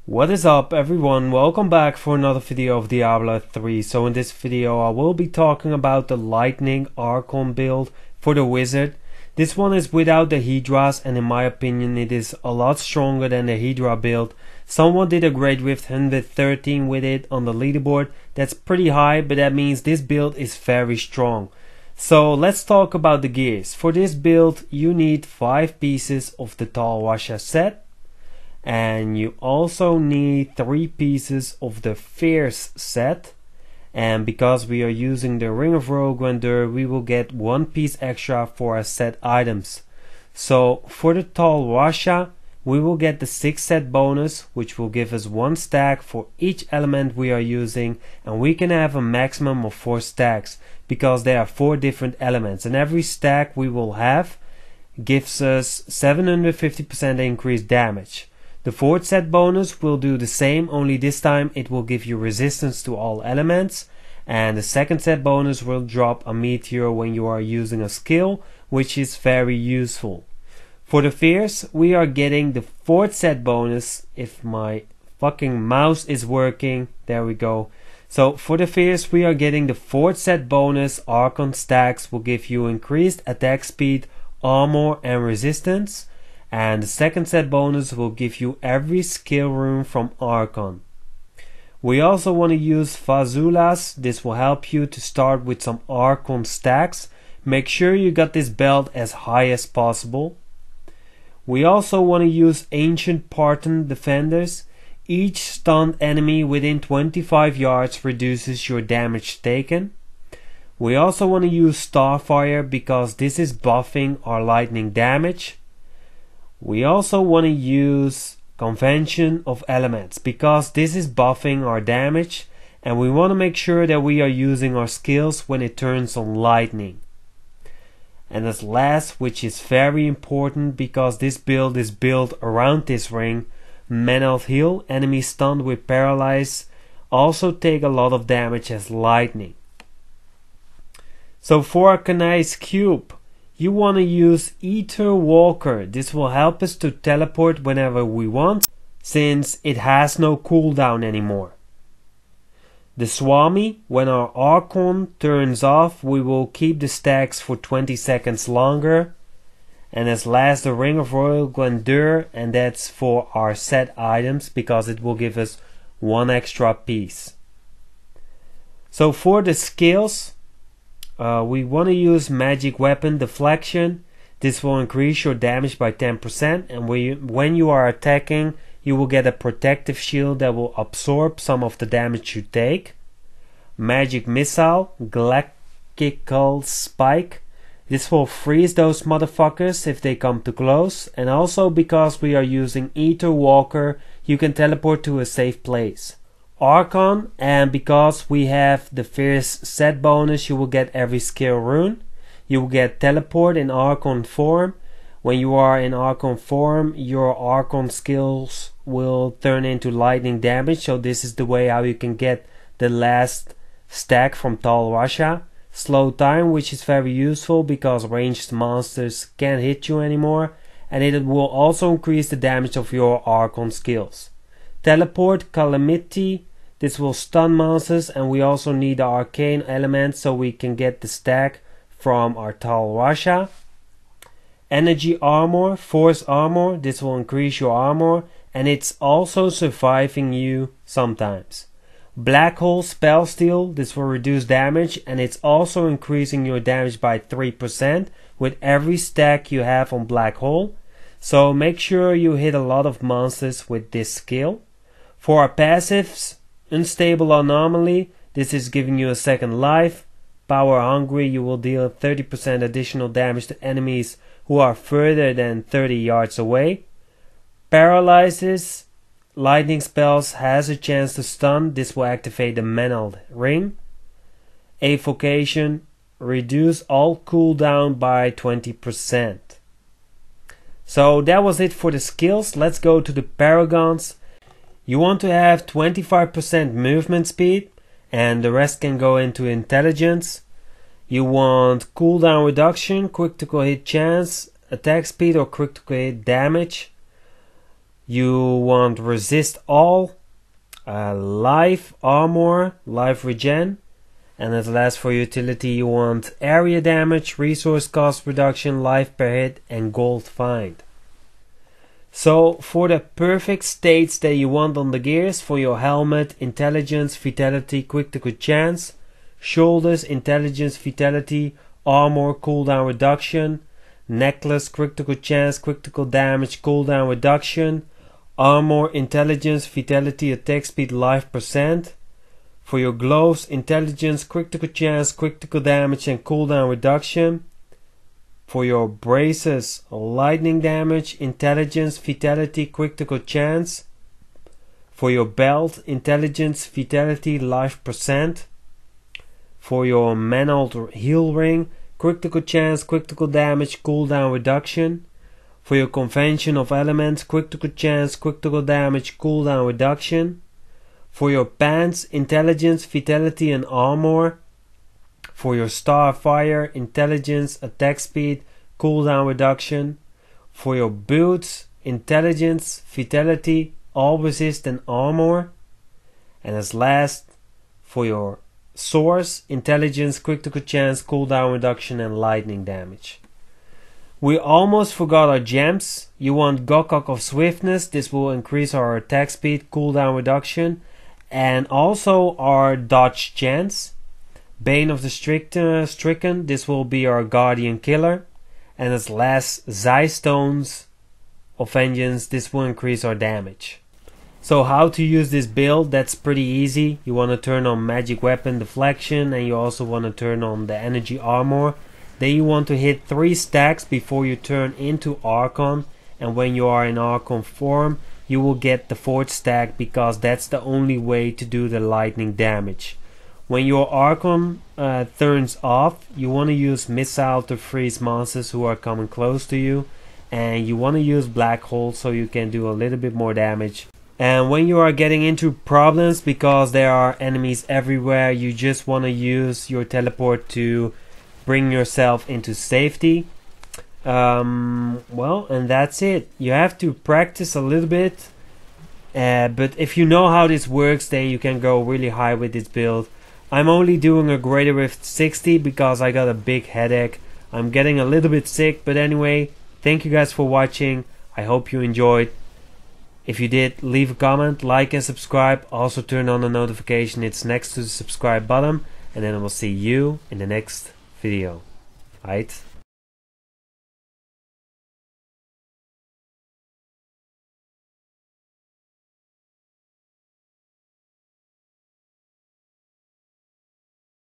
What is up everyone, welcome back for another video of Diablo 3. So in this video I will be talking about the Lightning ARCHON build for the Wizard. This one is without the Hydras and in my opinion it is a lot stronger than the Hydra build. Someone did a great with 113 with it on the leaderboard. That's pretty high, but that means this build is very strong. So let's talk about the gears. For this build you need 5 pieces of the TAL RASHA set. And you also need 3 pieces of the VYR'S set, and because we are using the Ring of Royal Grandeur we will get 1 piece extra for our set items. So for the TAL RASHA we will get the 6 set bonus, which will give us 1 stack for each element we are using, and we can have a maximum of 4 stacks because there are 4 different elements, and every stack we will have gives us 750% increased damage. The 4th set bonus will do the same, only this time it will give you resistance to all elements, and the 2nd set bonus will drop a meteor when you are using a skill, which is very useful. For the VYR'S we are getting the 4th set bonus. If my fucking mouse is working, there we go. So for the VYR'S we are getting the 4th set bonus. Archon stacks will give you increased attack speed, armor and resistance. And the 2nd set bonus will give you every skill rune from Archon. We also want to use Fazulas. This will help you to start with some Archon stacks. Make sure you got this belt as high as possible. We also want to use Ancient Parton Defenders. Each stunned enemy within 25 yards reduces your damage taken. We also want to use Starfire because this is buffing our lightning damage. We also want to use Convention of Elements because this is buffing our damage, and we want to make sure that we are using our skills when it turns on lightning. And as last, which is very important because this build is built around this ring, Men of Heal. Enemies stunned with Paralyze also take a lot of damage as lightning. So for our Kanai's cube, you want to use Ether Walker. This will help us to teleport whenever we want, since it has no cooldown anymore. The Swami, when our Archon turns off, we will keep the stacks for 20 seconds longer. And as last, the Ring of Royal Grandeur, and that's for our set items because it will give us 1 extra piece. So for the skills, we want to use Magic Weapon Deflection. This will increase your damage by 10%, and when you are attacking you will get a protective shield that will absorb some of the damage you take. Magic Missile Galactical Spike. This will freeze those motherfuckers if they come too close, and also because we are using Ether Walker you can teleport to a safe place. Archon, and because we have the VYR'S set bonus you will get every skill rune. You will get teleport in Archon form. When you are in Archon form your Archon skills will turn into lightning damage, so this is the way how you can get the last stack from TAL RASHA. Slow time, which is very useful because ranged monsters can't hit you anymore, and it will also increase the damage of your Archon skills. Teleport Calamity. This will stun monsters, and we also need the arcane element so we can get the stack from our TAL RASHA. Energy Armor, Force Armor. This will increase your armor, and it's also surviving you sometimes. Black Hole Spell Steal. This will reduce damage, and it's also increasing your damage by 3% with every stack you have on Black Hole. So make sure you hit a lot of monsters with this skill. For our passives, Unstable Anomaly. This is giving you a second life. Power Hungry. You will deal 30% additional damage to enemies who are further than 30 yards away. Paralyzes. Lightning spells has a chance to stun. This will activate the Mantled Ring. Evocation. Reduce all cooldown by 20%. So that was it for the skills. Let's go to the Paragons. You want to have 25% movement speed, and the rest can go into intelligence. You want cooldown reduction, critical hit chance, attack speed or critical hit damage. You want resist all, life, armor, life regen. And at last for utility you want area damage, resource cost reduction, life per hit and gold find. So for the perfect states that you want on the gears, for your helmet, intelligence, vitality, critical chance, shoulders, intelligence, vitality, armor, cooldown reduction, necklace, critical chance, critical damage, cooldown reduction, armor, intelligence, vitality, attack speed, life percent. For your gloves, intelligence, critical chance, critical damage and cooldown reduction. For your braces, lightning damage, intelligence, vitality, critical chance. For your belt, intelligence, vitality, life percent. For your mantled heel ring, critical chance, critical damage, cooldown reduction. For your convention of elements, critical chance, critical damage, cooldown reduction. For your pants, intelligence, vitality and armor. For your starfire, intelligence, attack speed, cooldown reduction. For your boots, intelligence, vitality, all resist and armor. And as last, for your swords, intelligence, critical chance, cooldown reduction and lightning damage. We almost forgot our gems. You want Gokok of Swiftness. This will increase our attack speed, cooldown reduction, and also our dodge chance. Bane of the Stricken, this will be our guardian killer. And as last, Stones of Vengeance, this will increase our damage. So how to use this build, that's pretty easy. You want to turn on magic weapon deflection and you also want to turn on the energy armor. Then you want to hit 3 stacks before you turn into Archon, and when you are in Archon form you will get the 4th stack because that's the only way to do the lightning damage. When your Archon turns off, you want to use Missile to freeze monsters who are coming close to you, and you want to use Black Hole so you can do a little bit more damage. And when you are getting into problems because there are enemies everywhere, you just want to use your teleport to bring yourself into safety. Well, and that's it. You have to practice a little bit, but if you know how this works, then you can go really high with this build. I'm only doing a Greater Rift 60 because I got a big headache. I'm getting a little bit sick, but anyway, thank you guys for watching. I hope you enjoyed. If you did, leave a comment, like and subscribe. Also turn on the notification, it's next to the subscribe button, and then I will see you in the next video. Alright?